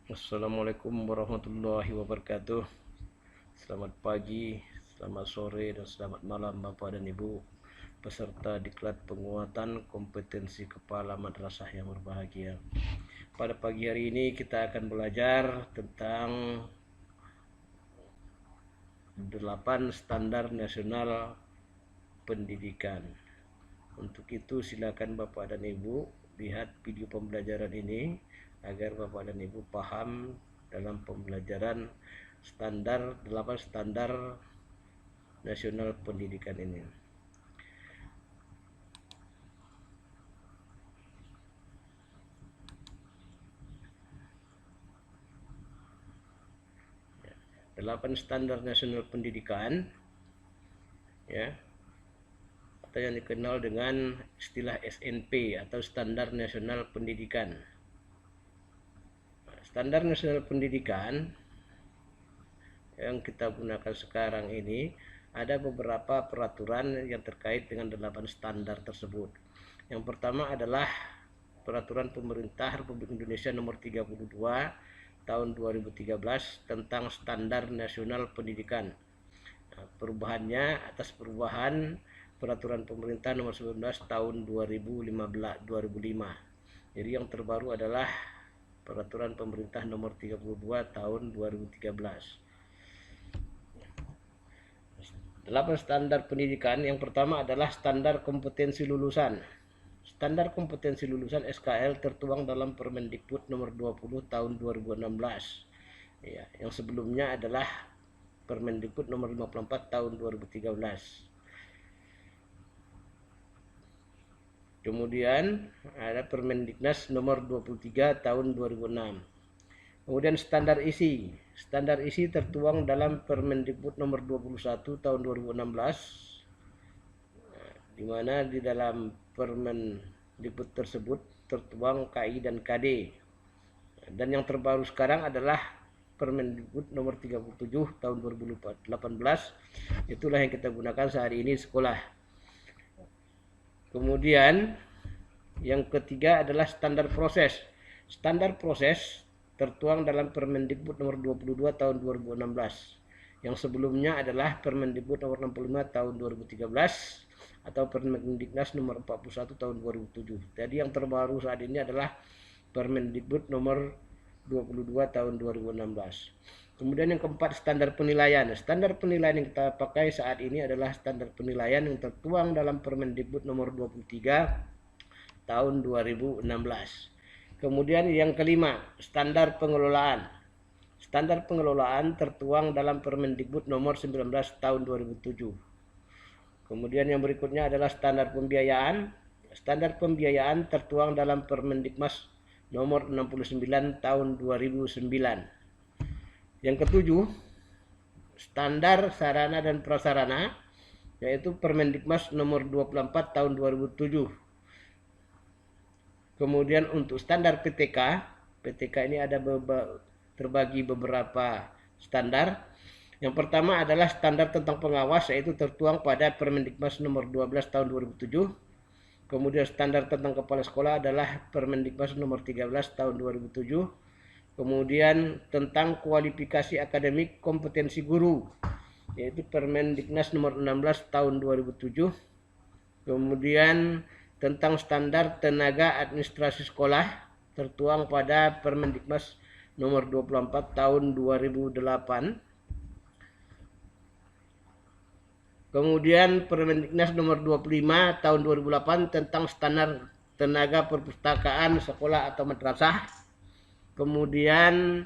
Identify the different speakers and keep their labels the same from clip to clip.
Speaker 1: Assalamualaikum warahmatullahi wabarakatuh. Selamat pagi, selamat sore, dan selamat malam Bapak dan Ibu peserta diklat penguatan kompetensi kepala madrasah yang berbahagia. Pada pagi hari ini kita akan belajar tentang 8 standar nasional pendidikan. Untuk itu silakan Bapak dan Ibu lihat video pembelajaran ini agar Bapak dan Ibu paham dalam pembelajaran 8 standar nasional pendidikan ini. Delapan standar nasional pendidikan, ya, atau yang dikenal dengan istilah SNP atau Standar Nasional Pendidikan. Standar Nasional Pendidikan yang kita gunakan sekarang ini ada beberapa peraturan yang terkait dengan 8 standar tersebut. Yang pertama adalah Peraturan Pemerintah Republik Indonesia Nomor 32 Tahun 2013 tentang Standar Nasional Pendidikan. Perubahannya atas perubahan Peraturan Pemerintah Nomor 19 Tahun 2005. Jadi yang terbaru adalah Peraturan Pemerintah Nomor 32 Tahun 2013. 8 standar pendidikan. Yang pertama adalah standar kompetensi lulusan. Standar kompetensi lulusan SKL tertuang dalam Permendikbud nomor 20 tahun 2016. Ya, yang sebelumnya adalah Permendikbud nomor 54 tahun 2013. Kemudian ada Permendiknas nomor 23 tahun 2006. Kemudian standar isi. Standar isi tertuang dalam Permendikbud nomor 21 tahun 2016, di mana di dalam Permendikbud tersebut tertuang KI dan KD. Dan yang terbaru sekarang adalah Permendikbud nomor 37 tahun 2018. Itulah yang kita gunakan sehari ini sekolah. Kemudian yang ketiga adalah standar proses. Standar proses tertuang dalam Permendikbud nomor 22 tahun 2016. Yang sebelumnya adalah Permendikbud nomor 65 tahun 2013 atau Permendiknas nomor 41 tahun 2007. Jadi yang terbaru saat ini adalah Permendikbud nomor 22 tahun 2016. Kemudian yang keempat, standar penilaian. Standar penilaian yang kita pakai saat ini adalah standar penilaian yang tertuang dalam Permendikbud nomor 23 tahun 2016. Kemudian yang kelima, standar pengelolaan. Standar pengelolaan tertuang dalam Permendikbud nomor 19 tahun 2007. Kemudian yang berikutnya adalah standar pembiayaan. Standar pembiayaan tertuang dalam Permendikmas nomor 69 tahun 2009. Yang ketujuh, standar sarana dan prasarana, yaitu Permendikmas nomor 24 tahun 2007. Kemudian untuk standar PTK ini ada terbagi beberapa standar. Yang pertama adalah standar tentang pengawas, yaitu tertuang pada Permendikmas nomor 12 tahun 2007. Kemudian standar tentang kepala sekolah adalah Permendikmas nomor 13 tahun 2007. Kemudian tentang kualifikasi akademik kompetensi guru, yaitu Permendiknas nomor 16 tahun 2007. Kemudian tentang standar tenaga administrasi sekolah tertuang pada Permendikmas nomor 24 tahun 2008. Kemudian Permendiknas nomor 25 tahun 2008 tentang standar tenaga perpustakaan sekolah atau madrasah. Kemudian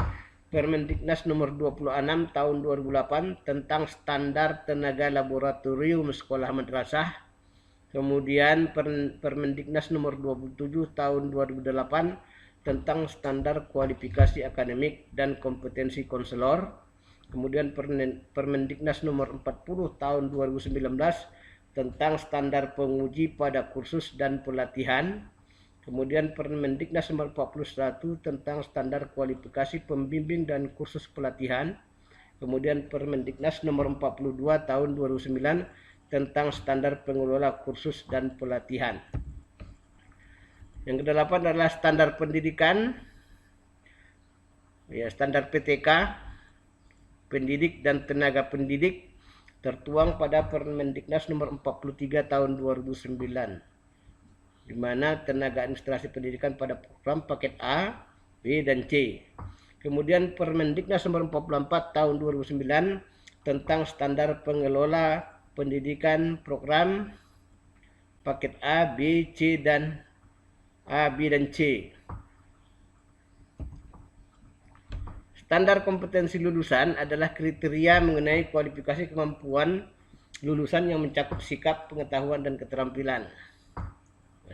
Speaker 1: Permendiknas nomor 26 tahun 2008 tentang standar tenaga laboratorium sekolah madrasah. Kemudian Permendiknas nomor 27 tahun 2008 tentang standar kualifikasi akademik dan kompetensi konselor. Kemudian Permendiknas nomor 40 tahun 2019 tentang standar penguji pada kursus dan pelatihan. Kemudian Permendiknas nomor 41 tentang standar kualifikasi pembimbing dan kursus pelatihan. Kemudian Permendiknas nomor 42 tahun 2009 tentang standar pengelola kursus dan pelatihan. Yang kedelapan adalah standar pendidikan. Ya, standar PTK, pendidik dan tenaga pendidik tertuang pada Permendiknas nomor 43 tahun 2009, di mana tenaga administrasi pendidikan pada program paket A, B, dan C. Kemudian Permendiknas nomor 44 tahun 2009 tentang standar pengelola pendidikan program paket A, B, C, dan A, B, dan C. Standar kompetensi lulusan adalah kriteria mengenai kualifikasi kemampuan lulusan yang mencakup sikap, pengetahuan, dan keterampilan.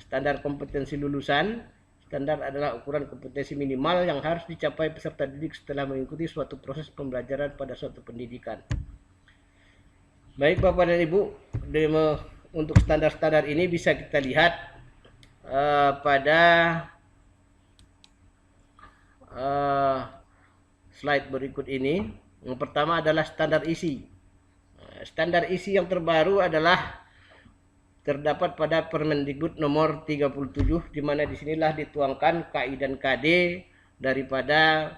Speaker 1: Standar kompetensi lulusan, standar adalah ukuran kompetensi minimal yang harus dicapai peserta didik setelah mengikuti suatu proses pembelajaran pada suatu pendidikan. Baik Bapak dan Ibu, untuk standar-standar ini bisa kita lihat pada slide berikut ini. Yang pertama adalah standar isi. Standar isi yang terbaru adalah terdapat pada Permendikbud nomor 37, di mana disinilah dituangkan KI dan KD daripada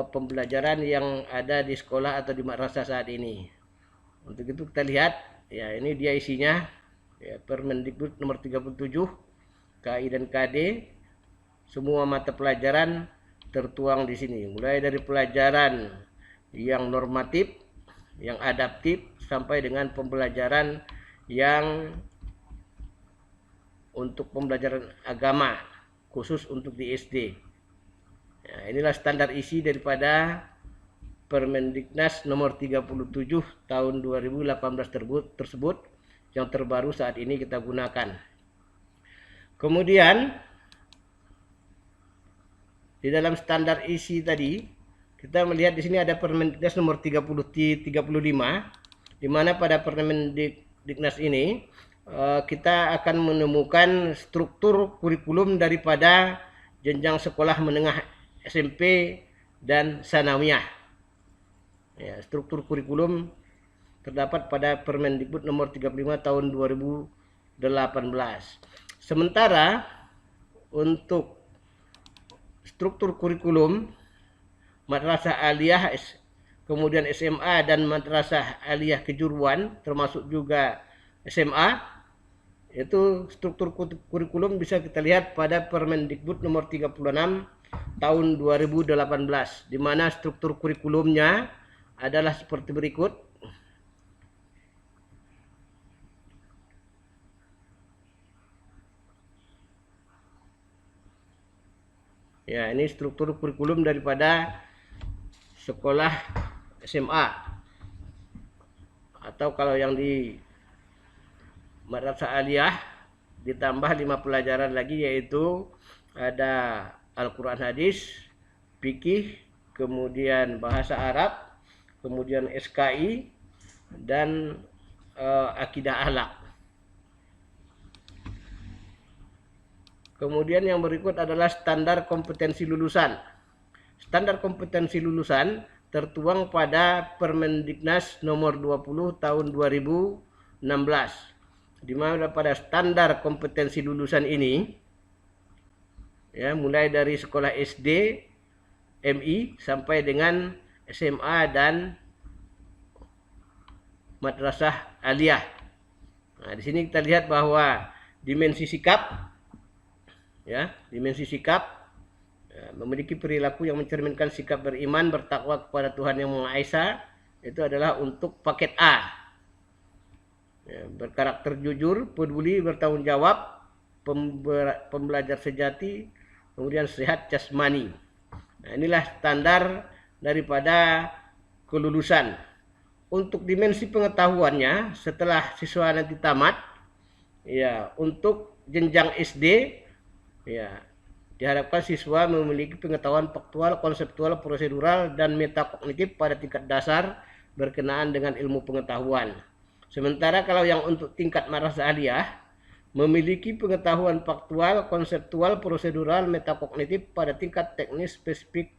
Speaker 1: pembelajaran yang ada di sekolah atau di madrasah saat ini. Untuk itu kita lihat, ya ini dia isinya, ya, Permendikbud nomor 37, KI dan KD, semua mata pelajaran tertuang di sini, mulai dari pelajaran yang normatif, yang adaptif, sampai dengan pembelajaran yang untuk pembelajaran agama khusus untuk di SD. Ya, inilah standar isi daripada Permendiknas nomor 37 tahun 2018 tersebut yang terbaru saat ini kita gunakan. Kemudian di dalam standar isi tadi, kita melihat di sini ada Permendiknas nomor 35, di mana pada Permendiknas ini kita akan menemukan struktur kurikulum daripada jenjang sekolah menengah SMP dan sanawiyah. Ya, struktur kurikulum terdapat pada Permendikbud nomor 35 tahun 2018. Sementara untuk struktur kurikulum madrasah aliyah, kemudian SMA dan madrasah aliyah kejuruan, termasuk juga SMA, itu struktur kurikulum bisa kita lihat pada Permendikbud nomor 36 tahun 2018, di mana struktur kurikulumnya adalah seperti berikut. Ya, ini struktur kurikulum daripada sekolah SMA. Atau kalau yang di madrasah aliyah ditambah 5 pelajaran lagi, yaitu ada Al-Quran hadis, fikih, kemudian bahasa Arab, kemudian SKI, dan akidah akhlak. Kemudian yang berikut adalah standar kompetensi lulusan. Standar kompetensi lulusan tertuang pada Permendiknas nomor 20 tahun 2016. Di mana pada standar kompetensi lulusan ini, ya, mulai dari sekolah SD, MI sampai dengan SMA dan madrasah aliyah. Nah, di sini kita lihat bahwa dimensi sikap, ya, dimensi sikap, ya, memiliki perilaku yang mencerminkan sikap beriman, bertakwa kepada Tuhan Yang Maha Esa, itu adalah untuk paket A. Ya, berkarakter jujur, peduli, bertanggung jawab, pembelajar sejati, kemudian sehat jasmani. Nah, inilah standar daripada kelulusan. Untuk dimensi pengetahuannya setelah siswa nanti tamat, ya, untuk jenjang SD, ya, diharapkan siswa memiliki pengetahuan faktual, konseptual, prosedural, dan metakognitif pada tingkat dasar berkenaan dengan ilmu pengetahuan. Sementara kalau yang untuk tingkat madrasah aliyah, memiliki pengetahuan faktual, konseptual, prosedural, metakognitif pada tingkat teknis, spesifik,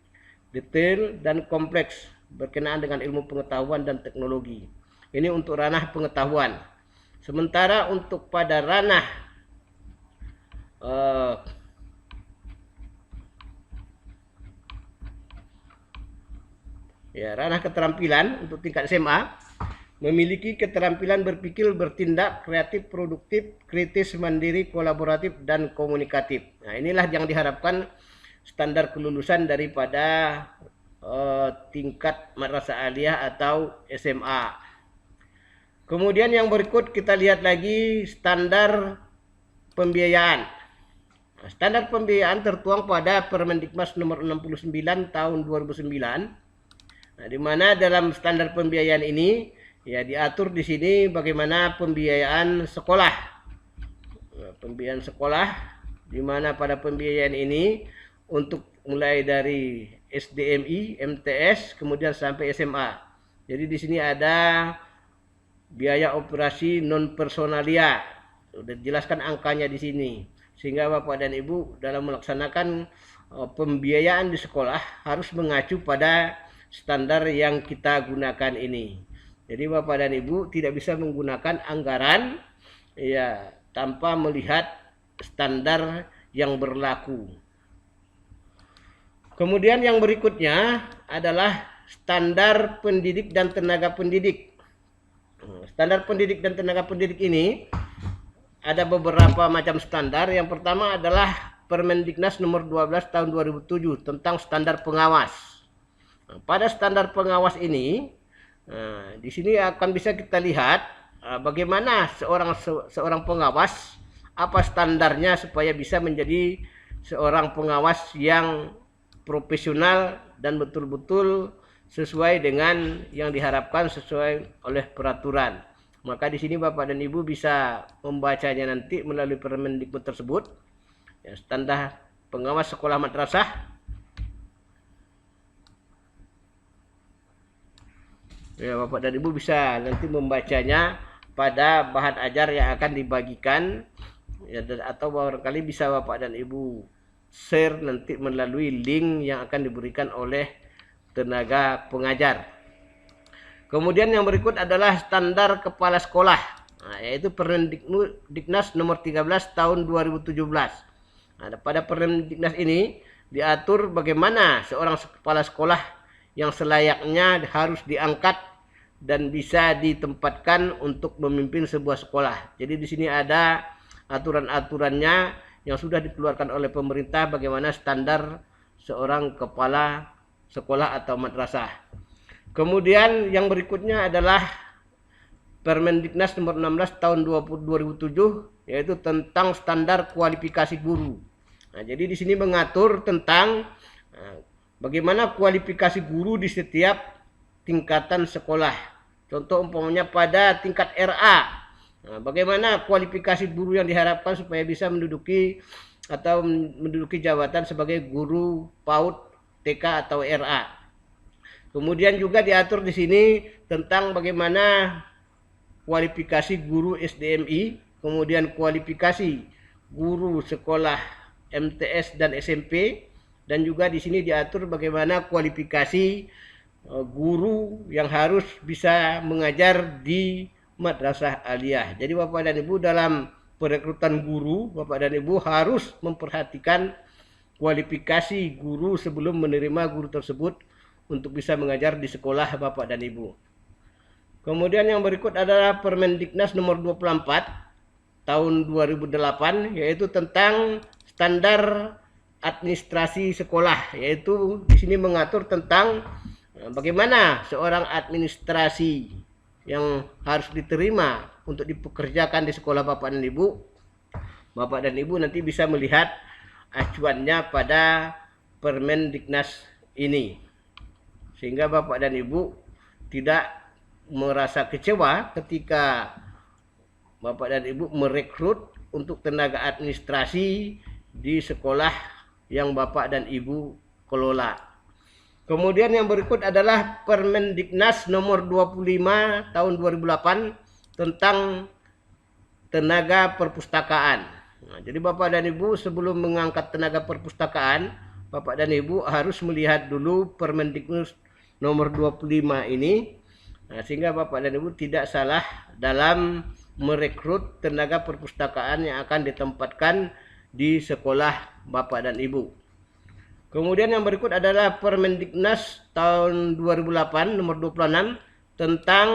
Speaker 1: detail, dan kompleks berkenaan dengan ilmu pengetahuan dan teknologi. Ini untuk ranah pengetahuan. Sementara untuk pada ranah Ya, ranah keterampilan untuk tingkat SMA, memiliki keterampilan berpikir, bertindak, kreatif, produktif, kritis, mandiri, kolaboratif, dan komunikatif. Nah, inilah yang diharapkan standar kelulusan daripada tingkat madrasah aliyah atau SMA. Kemudian yang berikut kita lihat lagi standar pembiayaan. Nah, standar pembiayaan tertuang pada Permendikbud nomor 69 tahun 2009. Nah, di mana dalam standar pembiayaan ini ya diatur di sini bagaimana pembiayaan sekolah. Nah, pembiayaan sekolah di mana pada pembiayaan ini untuk mulai dari SDMI, MTS, kemudian sampai SMA. Jadi di sini ada biaya operasi non personalia. Sudah dijelaskan angkanya di sini. Sehingga Bapak dan Ibu dalam melaksanakan pembiayaan di sekolah harus mengacu pada standar yang kita gunakan ini. Jadi Bapak dan Ibu tidak bisa menggunakan anggaran ya tanpa melihat standar yang berlaku. Kemudian yang berikutnya adalah standar pendidik dan tenaga pendidik. Standar pendidik dan tenaga pendidik ini ada beberapa macam standar. Yang pertama adalah Permendiknas nomor 12 tahun 2007 tentang standar pengawas. Nah, pada standar pengawas ini, di sini akan bisa kita lihat bagaimana seorang pengawas, apa standarnya supaya bisa menjadi seorang pengawas yang profesional dan betul-betul sesuai dengan yang diharapkan sesuai oleh peraturan. Maka di sini Bapak dan Ibu bisa membacanya nanti melalui Permendikbud tersebut. Ya, standar pengawas sekolah madrasah. Ya, Bapak dan Ibu bisa nanti membacanya pada bahan ajar yang akan dibagikan ya, atau barangkali bisa Bapak dan Ibu share nanti melalui link yang akan diberikan oleh tenaga pengajar. Kemudian yang berikut adalah standar kepala sekolah, yaitu Permendiknas nomor 13 tahun 2017. Nah, pada Permendiknas ini diatur bagaimana seorang kepala sekolah yang selayaknya harus diangkat dan bisa ditempatkan untuk memimpin sebuah sekolah. Jadi di sini ada aturan-aturannya yang sudah dikeluarkan oleh pemerintah bagaimana standar seorang kepala sekolah atau madrasah. Kemudian yang berikutnya adalah Permendiknas nomor 16 tahun 2007 yaitu tentang standar kualifikasi guru. Nah, jadi di sini mengatur tentang bagaimana kualifikasi guru di setiap tingkatan sekolah. Contoh umpamanya pada tingkat RA. Nah, bagaimana kualifikasi guru yang diharapkan supaya bisa menduduki jabatan sebagai guru PAUD, TK atau RA. Kemudian juga diatur di sini tentang bagaimana kualifikasi guru SDMI, kemudian kualifikasi guru sekolah MTS dan SMP, dan juga di sini diatur bagaimana kualifikasi guru yang harus bisa mengajar di madrasah aliyah. Jadi Bapak dan Ibu dalam perekrutan guru, Bapak dan Ibu harus memperhatikan kualifikasi guru sebelum menerima guru tersebut untuk bisa mengajar di sekolah Bapak dan Ibu. Kemudian yang berikut adalah Permendiknas nomor 24 tahun 2008 yaitu tentang standar administrasi sekolah, yaitu di sini mengatur tentang bagaimana seorang administrasi yang harus diterima untuk dipekerjakan di sekolah Bapak dan Ibu. Bapak dan Ibu nanti bisa melihat acuannya pada Permendiknas ini. Sehingga Bapak dan Ibu tidak merasa kecewa ketika Bapak dan Ibu merekrut untuk tenaga administrasi di sekolah yang Bapak dan Ibu kelola. Kemudian yang berikut adalah Permendiknas nomor 25 tahun 2008 tentang tenaga perpustakaan. Nah, jadi Bapak dan Ibu sebelum mengangkat tenaga perpustakaan, Bapak dan Ibu harus melihat dulu Permendiknas nomor 25 ini. Nah, sehingga Bapak dan Ibu tidak salah dalam merekrut tenaga perpustakaan yang akan ditempatkan di sekolah Bapak dan Ibu. Kemudian yang berikut adalah Permendiknas tahun 2008 nomor 26 tentang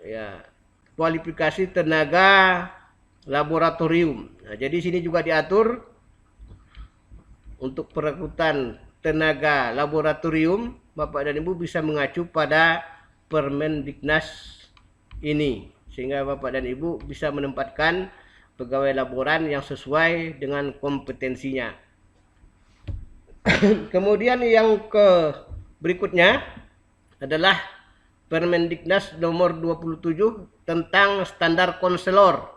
Speaker 1: ya, kualifikasi tenaga laboratorium. Nah, jadi sini juga diatur untuk perekrutan tenaga laboratorium, Bapak dan Ibu bisa mengacu pada Permendiknas ini, sehingga Bapak dan Ibu bisa menempatkan pegawai laboran yang sesuai dengan kompetensinya. Kemudian yang berikutnya adalah Permendiknas nomor 27 tentang standar konselor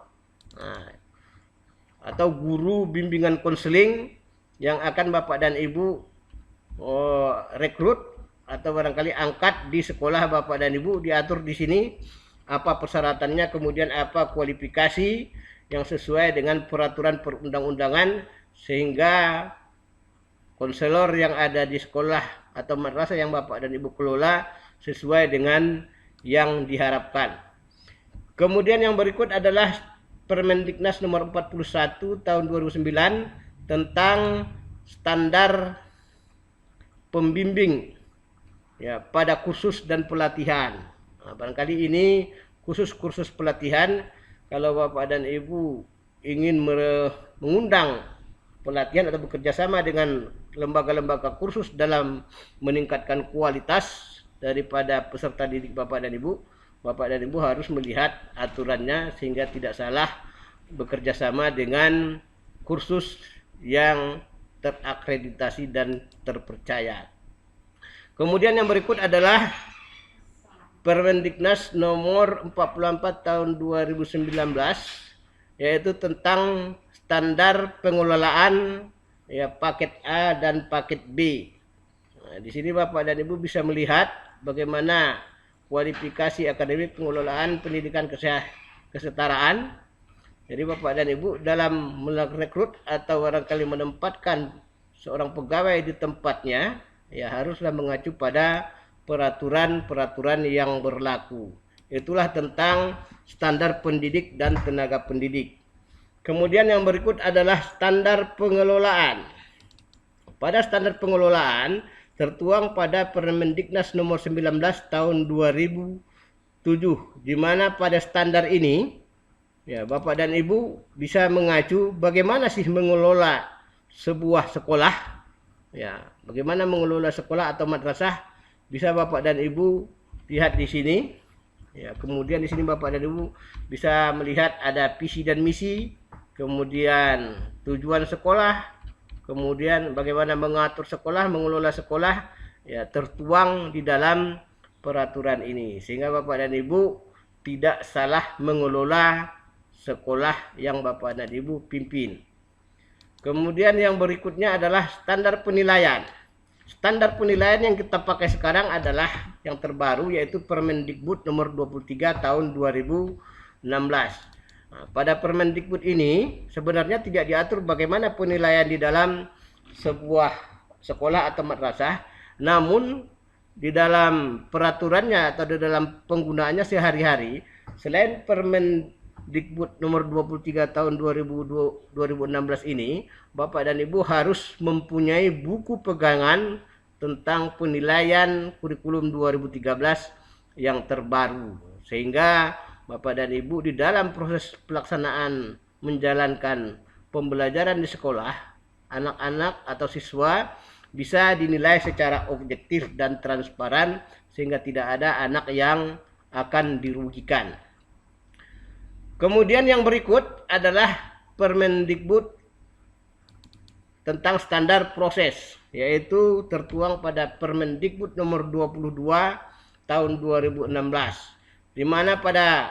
Speaker 1: atau guru bimbingan konseling yang akan Bapak dan Ibu rekrut atau barangkali angkat di sekolah Bapak dan Ibu. Diatur di sini apa persyaratannya, kemudian apa kualifikasi yang sesuai dengan peraturan perundang-undangan, sehingga konselor yang ada di sekolah atau madrasah yang Bapak dan Ibu kelola sesuai dengan yang diharapkan. Kemudian yang berikut adalah Permendiknas nomor 41 tahun 2009 tentang standar pembimbing ya pada kursus dan pelatihan. Nah, barangkali ini kursus pelatihan, kalau Bapak dan Ibu ingin mengundang pelatihan atau bekerja sama dengan lembaga-lembaga kursus dalam meningkatkan kualitas daripada peserta didik Bapak dan Ibu, Bapak dan Ibu harus melihat aturannya sehingga tidak salah bekerja sama dengan kursus yang terakreditasi dan terpercaya. Kemudian yang berikut adalah Permendiknas nomor 44 tahun 2019, yaitu tentang standar pengelolaan ya paket A dan paket B. Nah, di sini Bapak dan Ibu bisa melihat bagaimana kualifikasi akademik pengelolaan pendidikan kesetaraan. Jadi Bapak dan Ibu dalam merekrut atau barangkali menempatkan seorang pegawai di tempatnya, ya haruslah mengacu pada peraturan-peraturan yang berlaku. Itulah tentang standar pendidik dan tenaga pendidik. Kemudian yang berikut adalah standar pengelolaan. Pada standar pengelolaan tertuang pada Permendiknas nomor 19 tahun 2007, di mana pada standar ini ya Bapak dan Ibu bisa mengacu bagaimana sih mengelola sebuah sekolah. Ya, bagaimana mengelola sekolah atau madrasah bisa Bapak dan Ibu lihat di sini. Ya, kemudian di sini Bapak dan Ibu bisa melihat ada visi dan misi, kemudian tujuan sekolah, kemudian bagaimana mengatur sekolah, mengelola sekolah, ya tertuang di dalam peraturan ini, sehingga Bapak dan Ibu tidak salah mengelola sekolah yang Bapak dan Ibu pimpin. Kemudian yang berikutnya adalah standar penilaian. Standar penilaian yang kita pakai sekarang adalah yang terbaru, yaitu Permendikbud nomor 23 tahun 2016. Nah, pada Permendikbud ini sebenarnya tidak diatur bagaimana penilaian di dalam sebuah sekolah atau madrasah, namun di dalam peraturannya atau di dalam penggunaannya sehari-hari, selain Permendikbud nomor 23 tahun 2016 ini, Bapak dan Ibu harus mempunyai buku pegangan tentang penilaian kurikulum 2013 yang terbaru, sehingga Bapak dan Ibu di dalam proses pelaksanaan menjalankan pembelajaran di sekolah, anak-anak atau siswa bisa dinilai secara objektif dan transparan, sehingga tidak ada anak yang akan dirugikan. Kemudian yang berikut adalah Permendikbud tentang standar proses, yaitu tertuang pada Permendikbud nomor 22 tahun 2016, di mana pada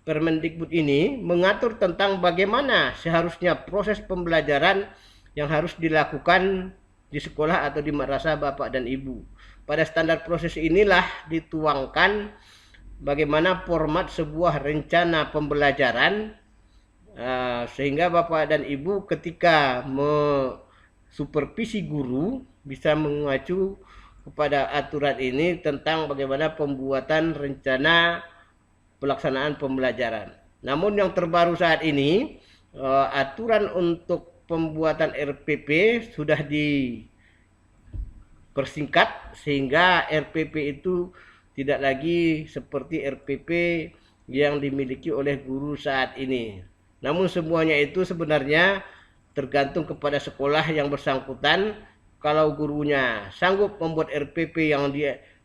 Speaker 1: Permendikbud ini mengatur tentang bagaimana seharusnya proses pembelajaran yang harus dilakukan di sekolah atau di madrasah Bapak dan Ibu. Pada standar proses inilah dituangkan bagaimana format sebuah rencana pembelajaran, sehingga Bapak dan Ibu ketika supervisi guru bisa mengacu kepada aturan ini tentang bagaimana pembuatan rencana pelaksanaan pembelajaran. Namun yang terbaru saat ini, aturan untuk pembuatan RPP sudah dipersingkat sehingga RPP itu tidak lagi seperti RPP yang dimiliki oleh guru saat ini. Namun semuanya itu sebenarnya tergantung kepada sekolah yang bersangkutan. Kalau gurunya sanggup membuat RPP yang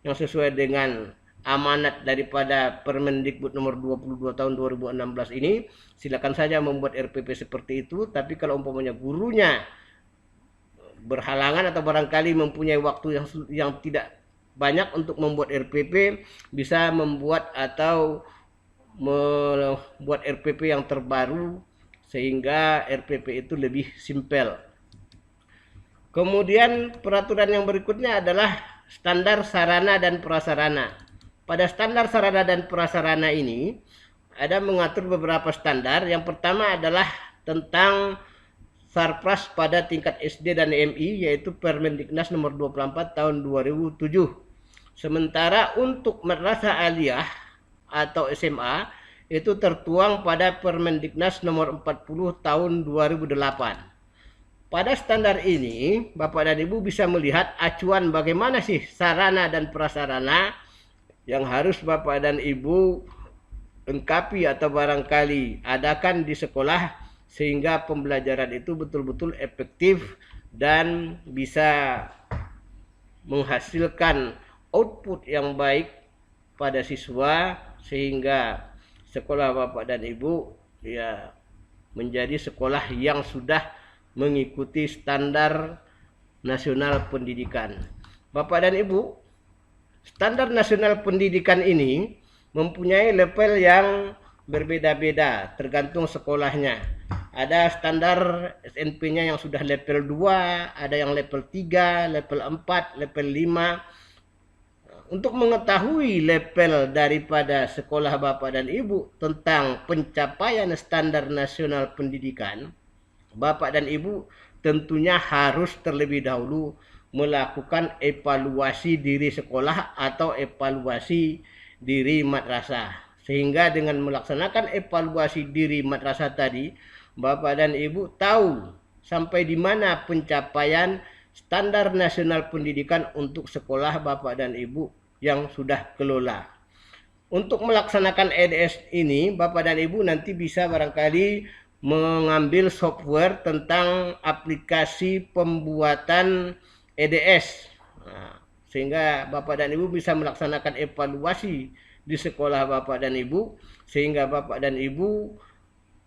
Speaker 1: sesuai dengan amanat daripada Permendikbud nomor 22 tahun 2016 ini, silakan saja membuat RPP seperti itu. Tapi kalau umpamanya gurunya berhalangan atau barangkali mempunyai waktu yang tidak banyak untuk membuat RPP, bisa membuat atau membuat RPP yang terbaru sehingga RPP itu lebih simpel. Kemudian peraturan yang berikutnya adalah standar sarana dan prasarana. Pada standar sarana dan prasarana ini ada mengatur beberapa standar. Yang pertama adalah tentang Sarpras pada tingkat SD dan MI, yaitu Permendiknas nomor 24 tahun 2007. Sementara untuk madrasah aliyah atau SMA itu tertuang pada Permendiknas nomor 40 tahun 2008. Pada standar ini, Bapak dan Ibu bisa melihat acuan bagaimana sih sarana dan prasarana yang harus Bapak dan Ibu lengkapi atau barangkali adakan di sekolah sehingga pembelajaran itu betul-betul efektif dan bisa menghasilkan output yang baik pada siswa sehingga sekolah Bapak dan Ibu ya menjadi sekolah yang sudah mengikuti standar nasional pendidikan. Bapak dan Ibu, standar nasional pendidikan ini mempunyai level yang berbeda-beda tergantung sekolahnya. Ada standar SNP-nya yang sudah level 2, ada yang level 3, level 4, level 5. Untuk mengetahui level daripada sekolah Bapak dan Ibu tentang pencapaian standar nasional pendidikan, Bapak dan Ibu tentunya harus terlebih dahulu melakukan evaluasi diri sekolah atau evaluasi diri madrasah. Sehingga dengan melaksanakan evaluasi diri madrasah tadi, Bapak dan Ibu tahu sampai di mana pencapaian standar nasional pendidikan untuk sekolah Bapak dan Ibu yang sudah kelola. Untuk melaksanakan EDS ini, Bapak dan Ibu nanti bisa barangkali mengambil software tentang aplikasi pembuatan EDS. Sehingga Bapak dan Ibu bisa melaksanakan evaluasi di sekolah Bapak dan Ibu, sehingga Bapak dan Ibu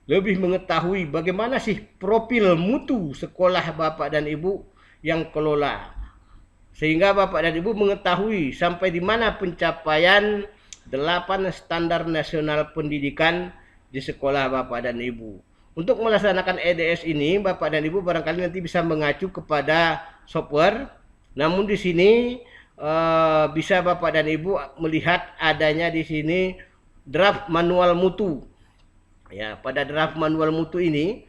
Speaker 1: lebih mengetahui bagaimana sih profil mutu sekolah Bapak dan Ibu yang kelola. Sehingga Bapak dan Ibu mengetahui sampai di mana pencapaian 8 standar nasional pendidikan di sekolah Bapak dan Ibu. Untuk melaksanakan EDS ini, Bapak dan Ibu barangkali nanti bisa mengacu kepada software. Namun di sini bisa Bapak dan Ibu melihat adanya di sini draft manual mutu. Ya, pada draft manual mutu ini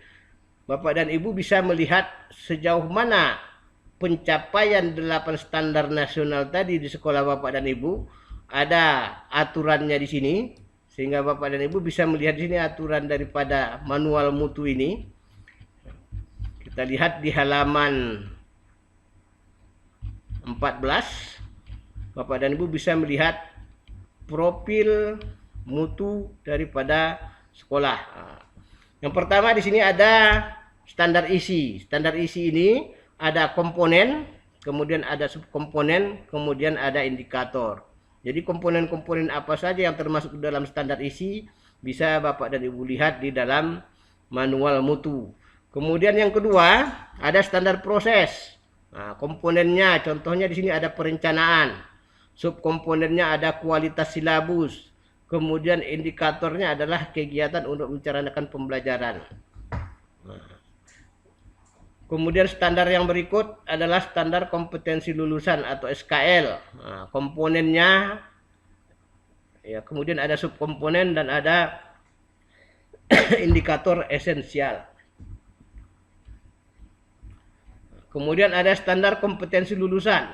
Speaker 1: Bapak dan Ibu bisa melihat sejauh mana pencapaian 8 standar nasional tadi di sekolah Bapak dan Ibu. Ada aturannya di sini. Sehingga Bapak dan Ibu bisa melihat di sini aturan daripada manual mutu ini. Kita lihat di halaman 14. Bapak dan Ibu bisa melihat profil mutu daripada sekolah. Yang pertama di sini ada standar isi. Standar isi ini ada komponen, kemudian ada subkomponen, kemudian ada indikator. Jadi komponen-komponen apa saja yang termasuk dalam standar isi bisa Bapak dan Ibu lihat di dalam manual mutu. Kemudian yang kedua ada standar proses. Komponennya contohnya di sini ada perencanaan. Subkomponennya ada kualitas silabus. Kemudian indikatornya adalah kegiatan untuk menceritakan pembelajaran. Kemudian standar yang berikut adalah standar kompetensi lulusan atau SKL. Komponennya, ya, kemudian ada subkomponen dan ada indikator esensial. Kemudian ada standar kompetensi lulusan.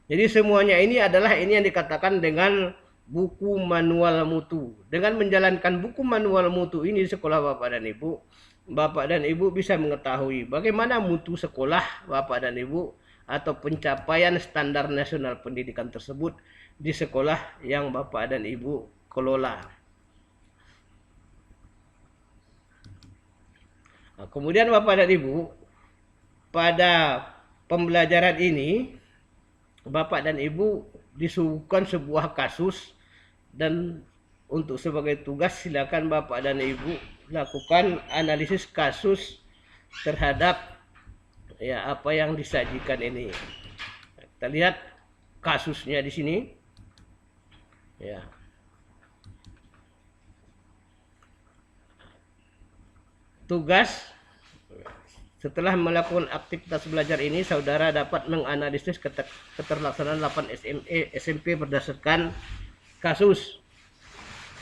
Speaker 1: Jadi semuanya ini adalah ini yang dikatakan dengan buku manual mutu. Dengan menjalankan buku manual mutu ini di sekolah Bapak dan Ibu, Bapak dan Ibu bisa mengetahui bagaimana mutu sekolah Bapak dan Ibu atau pencapaian standar nasional pendidikan tersebut di sekolah yang Bapak dan Ibu kelola. Nah, kemudian Bapak dan Ibu, pada pembelajaran ini Bapak dan Ibu disuguhkan sebuah kasus, dan untuk sebagai tugas silakan Bapak dan Ibu lakukan analisis kasus terhadap apa yang disajikan ini. Kita lihat kasusnya di sini. Ya. Tugas: setelah melakukan aktivitas belajar ini, saudara dapat menganalisis keterlaksanaan 8 SMP berdasarkan kasus.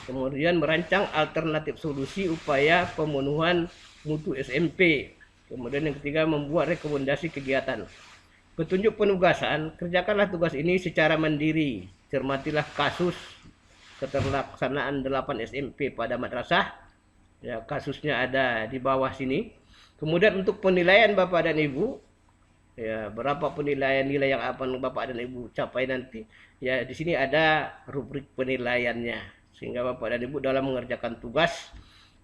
Speaker 1: Kemudian merancang alternatif solusi upaya pemenuhan mutu SMP. Kemudian yang ketiga, membuat rekomendasi kegiatan. Petunjuk penugasan: kerjakanlah tugas ini secara mandiri. Cermatilah kasus keterlaksanaan 8 SMP pada madrasah. Ya, kasusnya ada di bawah sini. Kemudian untuk penilaian Bapak dan Ibu, ya, berapa penilaian nilai yang akan Bapak dan Ibu capai nanti? Ya, di sini ada rubrik penilaiannya. Sehingga Bapak dan Ibu dalam mengerjakan tugas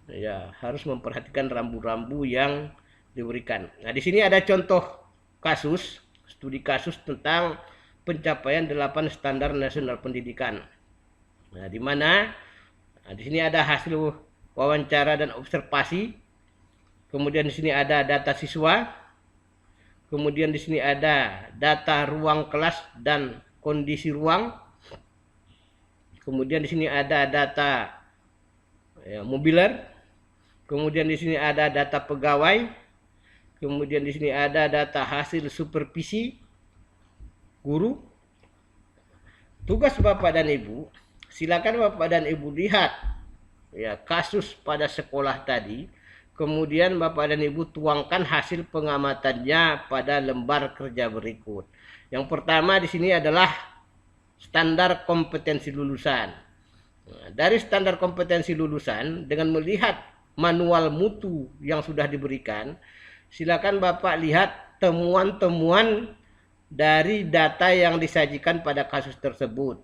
Speaker 1: ya harus memperhatikan rambu-rambu yang diberikan. Nah, di sini ada contoh kasus, studi kasus tentang pencapaian 8 standar nasional pendidikan. Nah, di mana di sini ada hasil wawancara dan observasi. Kemudian di sini ada data siswa. Kemudian di sini ada data ruang kelas dan kondisi ruang. Kemudian di sini ada data mobiler. Kemudian di sini ada data pegawai. Kemudian di sini ada data hasil supervisi guru. Tugas Bapak dan Ibu, silakan Bapak dan Ibu lihat ya kasus pada sekolah tadi. Kemudian Bapak dan Ibu tuangkan hasil pengamatannya pada lembar kerja berikut. Yang pertama di sini adalah standar kompetensi lulusan. Nah, dari standar kompetensi lulusan, dengan melihat manual mutu yang sudah diberikan, silakan Bapak lihat temuan-temuan dari data yang disajikan pada kasus tersebut.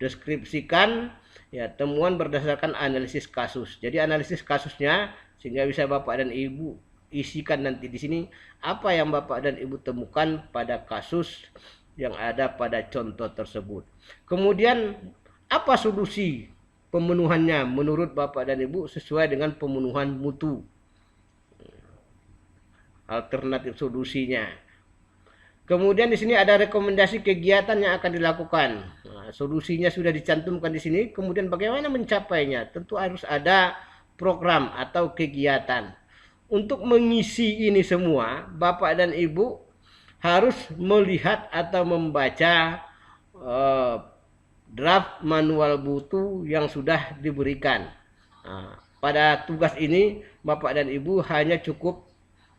Speaker 1: Deskripsikan ya temuan berdasarkan analisis kasus. Jadi analisis kasusnya sehingga bisa Bapak dan Ibu isikan nanti di sini apa yang Bapak dan Ibu temukan pada kasus yang ada pada contoh tersebut. Kemudian apa solusi pemenuhannya menurut Bapak dan Ibu sesuai dengan pemenuhan mutu. Alternatif solusinya. Kemudian di sini ada rekomendasi kegiatan yang akan dilakukan. Nah, solusinya sudah dicantumkan di sini. Kemudian bagaimana mencapainya? Tentu harus ada program atau kegiatan. Untuk mengisi ini semua, Bapak dan Ibu harus melihat atau membaca draft manual mutu yang sudah diberikan. Nah, pada tugas ini Bapak dan Ibu hanya cukup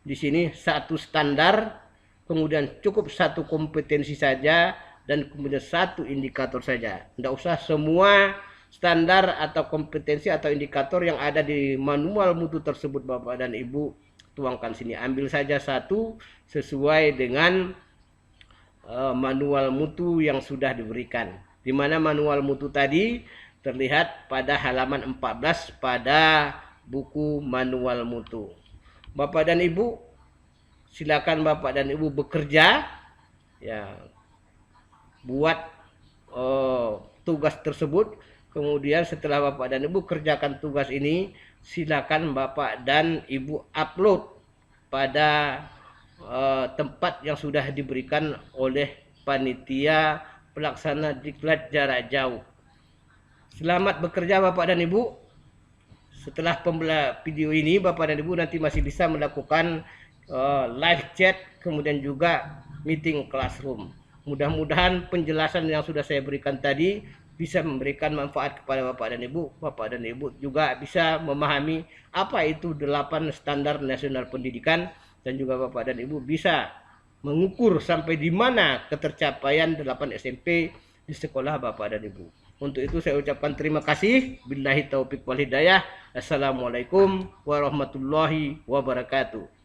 Speaker 1: di sini satu standar, kemudian cukup satu kompetensi saja, dan kemudian satu indikator saja. Tidak usah semua standar atau kompetensi atau indikator yang ada di manual mutu tersebut Bapak dan Ibu tuangkan sini. Ambil saja satu sesuai dengan manual mutu yang sudah diberikan. Di mana manual mutu tadi terlihat pada halaman 14 pada buku manual mutu. Bapak dan Ibu, silakan Bapak dan Ibu bekerja ya, buat tugas tersebut. Kemudian setelah Bapak dan Ibu kerjakan tugas ini, silakan Bapak dan Ibu upload pada tempat yang sudah diberikan oleh panitia pelaksana diklat jarak jauh. Selamat bekerja Bapak dan Ibu. Setelah video ini Bapak dan Ibu nanti masih bisa melakukan live chat, kemudian juga meeting classroom. Mudah-mudahan penjelasan yang sudah saya berikan tadi bisa memberikan manfaat kepada Bapak dan Ibu. Bapak dan Ibu juga bisa memahami apa itu 8 standar nasional pendidikan, dan juga Bapak dan Ibu bisa mengukur sampai di mana ketercapaian 8 SMP di sekolah Bapak dan Ibu. Untuk itu saya ucapkan terima kasih. Billahi taufik wal hidayah. Assalamualaikum warahmatullahi wabarakatuh.